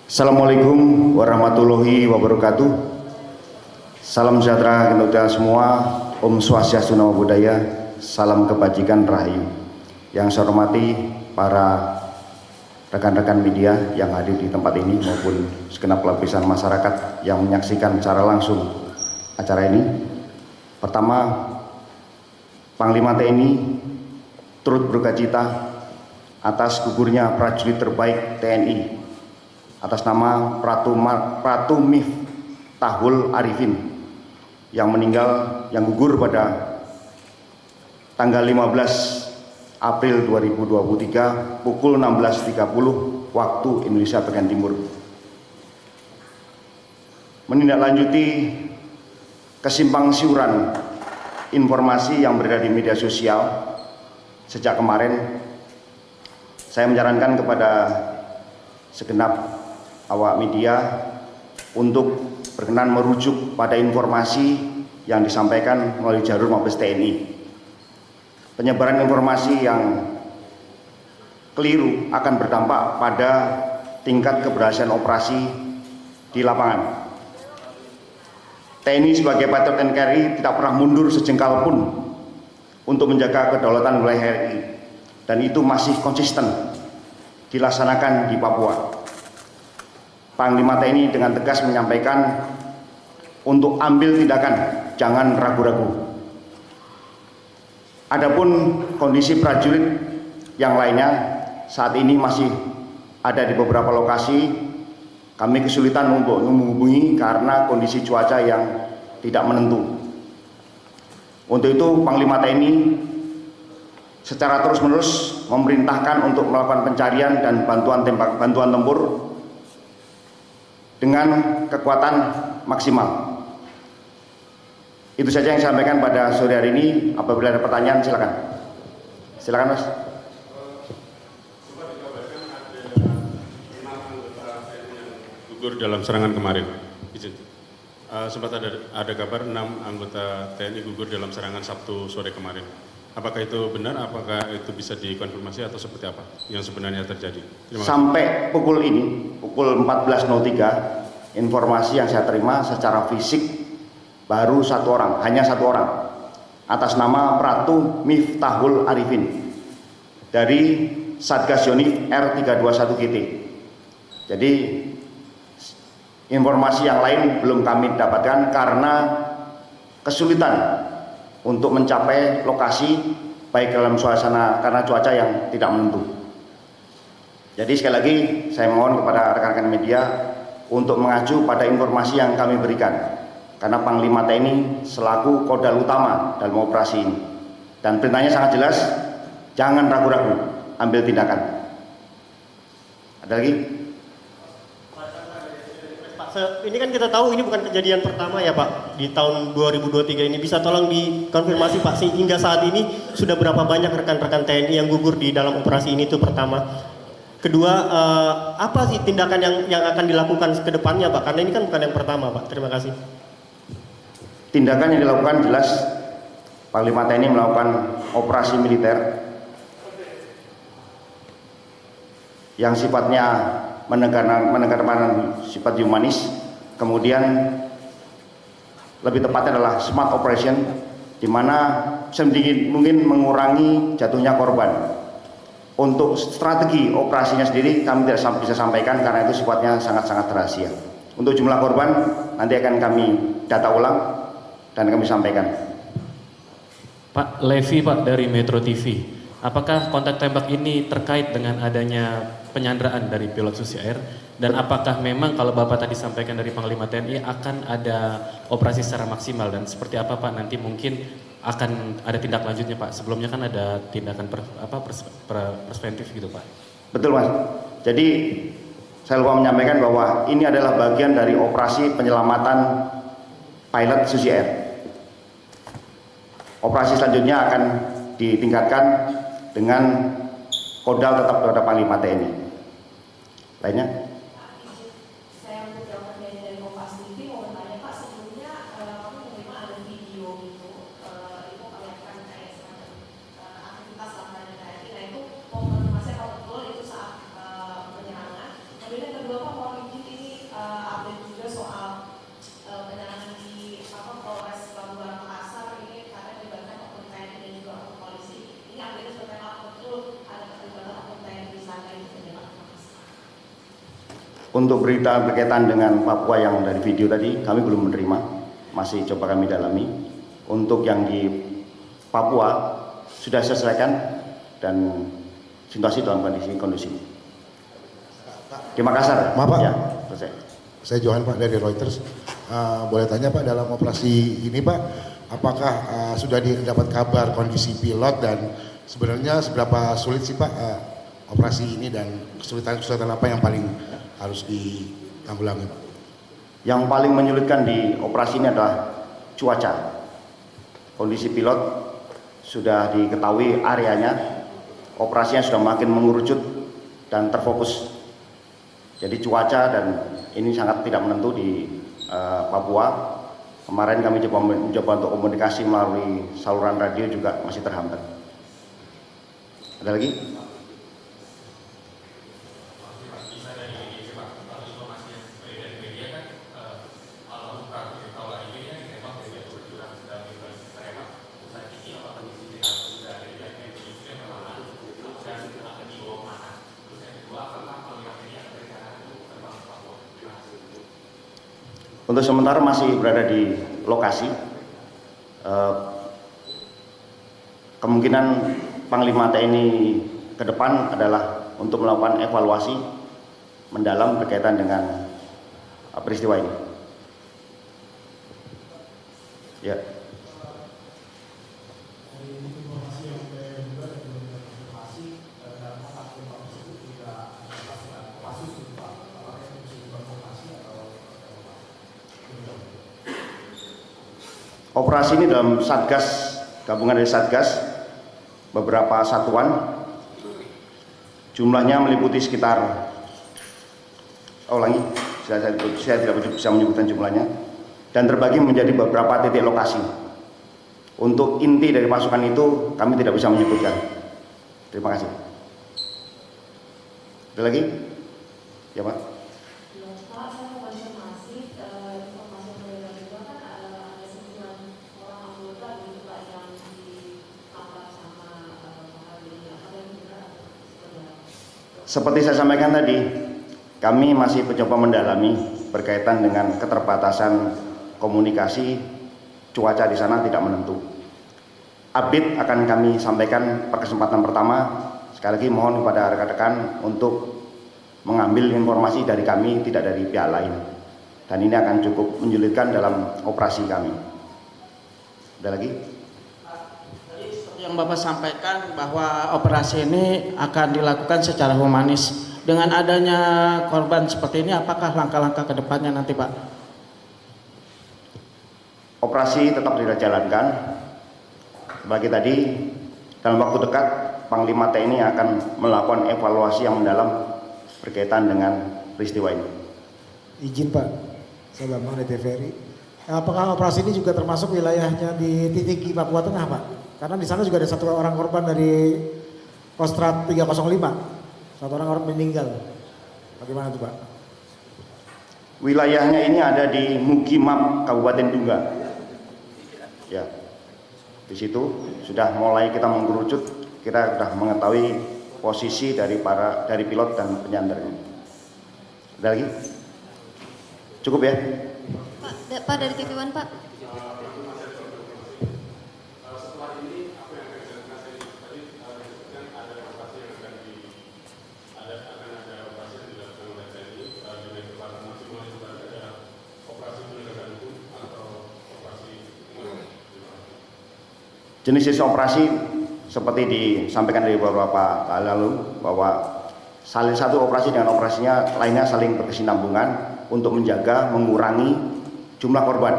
Assalamualaikum warahmatullahi wabarakatuh. Salam sejahtera untuk kita semua. Om Swastiastu Namo Buddhaya. Salam kebajikan rahayu. Yang saya hormati para rekan-rekan media yang hadir di tempat ini maupun segenap lapisan masyarakat yang menyaksikan secara langsung acara ini. Pertama, Panglima TNI turut berdukacita atas gugurnya prajurit terbaik TNI atas nama Pratu Miftahul Arifin yang gugur pada tanggal 15 April 2023 pukul 16.30 waktu Indonesia bagian timur. Menindaklanjuti kesimpang siuran informasi yang berada di media sosial sejak kemarin, saya menyarankan kepada segenap awak media untuk berkenan merujuk pada informasi yang disampaikan melalui jalur Mabes TNI. Penyebaran informasi yang keliru akan berdampak pada tingkat keberhasilan operasi di lapangan. TNI sebagai Patriot NKRI tidak pernah mundur sejengkal pun untuk menjaga kedaulatan wilayah RI, dan itu masih konsisten dilaksanakan di Papua. Panglima TNI dengan tegas menyampaikan untuk ambil tindakan, jangan ragu-ragu. Adapun kondisi prajurit yang lainnya saat ini masih ada di beberapa lokasi. Kami kesulitan untuk menghubungi karena kondisi cuaca yang tidak menentu. Untuk itu Panglima TNI secara terus-menerus memerintahkan untuk melakukan pencarian dan bantuan tempur dengan kekuatan maksimal. Itu saja yang saya sampaikan pada sore hari ini. Apabila ada pertanyaan, silakan. Silakan, Mas. Gugur dalam serangan kemarin. Sempat ada kabar 6 anggota TNI gugur dalam serangan Sabtu sore kemarin. Apakah itu benar? Apakah itu bisa dikonfirmasi atau seperti apa yang sebenarnya terjadi? Sampai pukul ini, pukul 14.03, informasi yang saya terima secara fisik baru hanya satu orang, atas nama Pratu Miftahul Arifin dari Satgas Yonif R321 GT. Jadi informasi yang lain belum kami dapatkan karena kesulitan untuk mencapai lokasi baik dalam suasana karena cuaca yang tidak menentu. Jadi sekali lagi saya mohon kepada rekan-rekan media untuk mengacu pada informasi yang kami berikan, karena Panglima TNI selaku kodal utama dalam operasi ini, dan perintahnya sangat jelas, jangan ragu-ragu, ambil tindakan. Ada lagi? Ini kan kita tahu ini bukan kejadian pertama ya Pak di tahun 2023 ini. Bisa tolong dikonfirmasi Pak, hingga saat ini sudah berapa banyak rekan-rekan TNI yang gugur di dalam operasi ini? Itu pertama. Kedua, apa sih tindakan yang akan dilakukan ke depannya Pak? Karena ini kan bukan yang pertama Pak. Terima kasih. Tindakan yang dilakukan jelas, Panglima TNI melakukan operasi militer yang sifatnya menekankan sifat humanis, kemudian lebih tepatnya adalah smart operation, di mana sedikit mungkin mengurangi jatuhnya korban. Untuk strategi operasinya sendiri kami tidak bisa sampaikan karena itu sifatnya sangat-sangat rahasia. Untuk jumlah korban nanti akan kami data ulang dan kami sampaikan. Pak Levi, Pak, dari Metro TV. Apakah kontak tembak ini terkait dengan adanya penyanderaan dari pilot Susi Air? Dan apakah memang kalau Bapak tadi sampaikan dari Panglima TNI akan ada operasi secara maksimal, dan seperti apa Pak nanti mungkin akan ada tindak lanjutnya Pak? Sebelumnya kan ada tindakan preventif gitu Pak. Betul Mas. Jadi saya lupa menyampaikan bahwa ini adalah bagian dari operasi penyelamatan pilot Susi Air. Operasi selanjutnya akan ditingkatkan dengan kodal tetap kepada Panglima TNI. Lainnya? Saya menjawab dari Kompas TV mau bertanya Pak, sebelumnya kami menerima ada video itu kelihatan kayak semacam aktivitas lapangan TNI. Nah itu mau konfirmasi kalau betul itu saat penyerangan. Kemudian yang kedua Pak, mohon izin Untuk berita berkaitan dengan Papua yang dari video tadi, kami belum menerima, masih coba kami dalami. Untuk yang di Papua sudah selesaikan dan situasi dalam kondisi kondusif. Di Makassar, Maaf, Pak. ya, selesai. Saya Johan Pak dari Reuters. Boleh tanya Pak, dalam operasi ini Pak, apakah sudah didapat kabar kondisi pilot dan sebenarnya seberapa sulit sih Pak operasi ini dan kesulitan-kesulitan apa yang paling harus ditanggulangi Pak? Yang paling menyulitkan di operasi ini adalah cuaca. Kondisi pilot sudah diketahui areanya, operasinya sudah makin mengerucut dan terfokus. Jadi cuaca dan ini sangat tidak menentu di Papua. Kemarin kami mencoba untuk komunikasi melalui saluran radio juga masih terhambat. Ada lagi? Untuk sementara masih berada di lokasi. Kemungkinan Panglima TNI ke depan adalah untuk melakukan evaluasi mendalam berkaitan dengan peristiwa ini. Ya. Operasi ini dalam Satgas, gabungan dari Satgas, beberapa satuan, jumlahnya meliputi sekitar, saya tidak bisa menyebutkan jumlahnya, dan terbagi menjadi beberapa titik lokasi. Untuk inti dari pasukan itu kami tidak bisa menyebutkan. Terima kasih. Ada lagi? Ya Pak. Pak, saya mau konfirmasi informasi yang beredar juga kan ada 9 orang anggota gitu Pak yang ditangkap sama Pak ini. Apa yang benar atau seperti apa? Seperti saya sampaikan tadi, kami masih mencoba mendalami berkaitan dengan keterbatasan komunikasi, cuaca di sana tidak menentu. Update akan kami sampaikan pada kesempatan pertama. Sekali lagi mohon kepada rekan-rekan untuk mengambil informasi dari kami, tidak dari pihak lain. Dan ini akan cukup menyulitkan dalam operasi kami. Ada lagi? Tadi seperti yang Bapak sampaikan bahwa operasi ini akan dilakukan secara humanis. Dengan adanya korban seperti ini, apakah langkah-langkah ke depannya nanti Pak? Operasi tetap kita jalankan. Sebagai tadi, dalam waktu dekat Panglima TNI akan melakukan evaluasi yang mendalam berkaitan dengan peristiwa ini. Izin Pak, saya Bambang dari TVRI. Apakah operasi ini juga termasuk wilayahnya di Titiki, Papua Tengah Pak? Karena di sana juga ada 1 orang korban dari Kostrad 305, 1 orang meninggal. Bagaimana itu Pak? Wilayahnya ini ada di Mugimap, Kabupaten Dunga. Ya, di situ sudah mulai kita mengerucut, kita sudah mengetahui posisi dari pilot dan penyandernya. Ada lagi? Cukup ya? Pak dari TV One Pak. Jenis operasi seperti disampaikan dari beberapa kali lalu bahwa salah satu operasi dengan operasinya lainnya saling berkesinambungan untuk menjaga, mengurangi jumlah korban.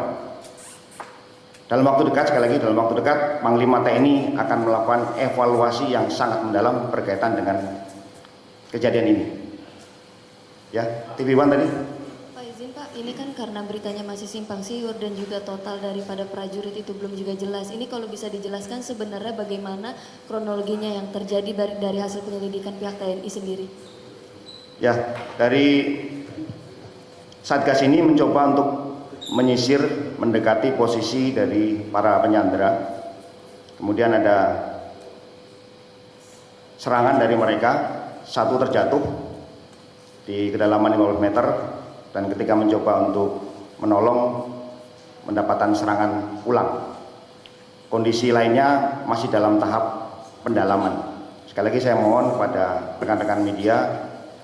Dalam waktu dekat, sekali lagi dalam waktu dekat, Panglima TNI akan melakukan evaluasi yang sangat mendalam berkaitan dengan kejadian ini. Ya, TV One tadi. Pak izin Pak, ini kan karena beritanya masih simpang siur dan juga total daripada prajurit itu belum juga jelas. Ini kalau bisa dijelaskan sebenarnya bagaimana kronologinya yang terjadi dari hasil penyelidikan pihak TNI sendiri? Ya, dari Satgas ini mencoba untuk menyisir, mendekati posisi dari para penyandera. Kemudian ada serangan dari mereka, 1 terjatuh di kedalaman 15 meter dan ketika mencoba untuk menolong mendapatkan serangan ulang. Kondisi lainnya masih dalam tahap pendalaman. Sekali lagi saya mohon kepada rekan-rekan media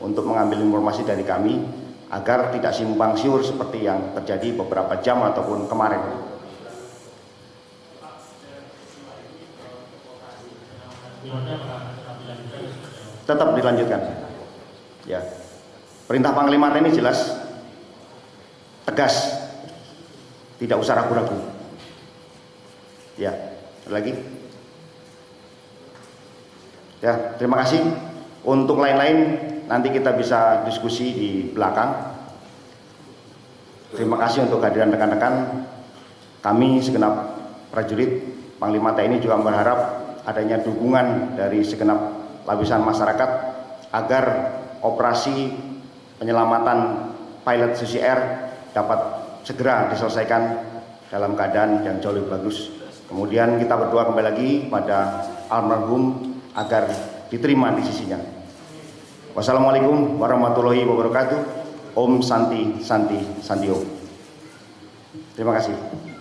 untuk mengambil informasi dari kami agar tidak simpang siur seperti yang terjadi beberapa jam ataupun kemarin. Tetap dilanjutkan. Ya. Perintah Panglima TNI jelas, tegas, tidak usah ragu-ragu. Ya, ada lagi. Ya, terima kasih. Untuk lain-lain nanti kita bisa diskusi di belakang. Terima kasih untuk kehadiran rekan-rekan. Kami segenap prajurit Panglima TNI juga berharap adanya dukungan dari segenap lapisan masyarakat agar operasi penyelamatan pilot Susi Air dapat segera diselesaikan dalam keadaan yang jauh lebih bagus. Kemudian kita berdoa kembali lagi pada almarhum agar diterima di sisinya. Wassalamualaikum warahmatullahi wabarakatuh. Om Santi Santi Santi Om. Terima kasih.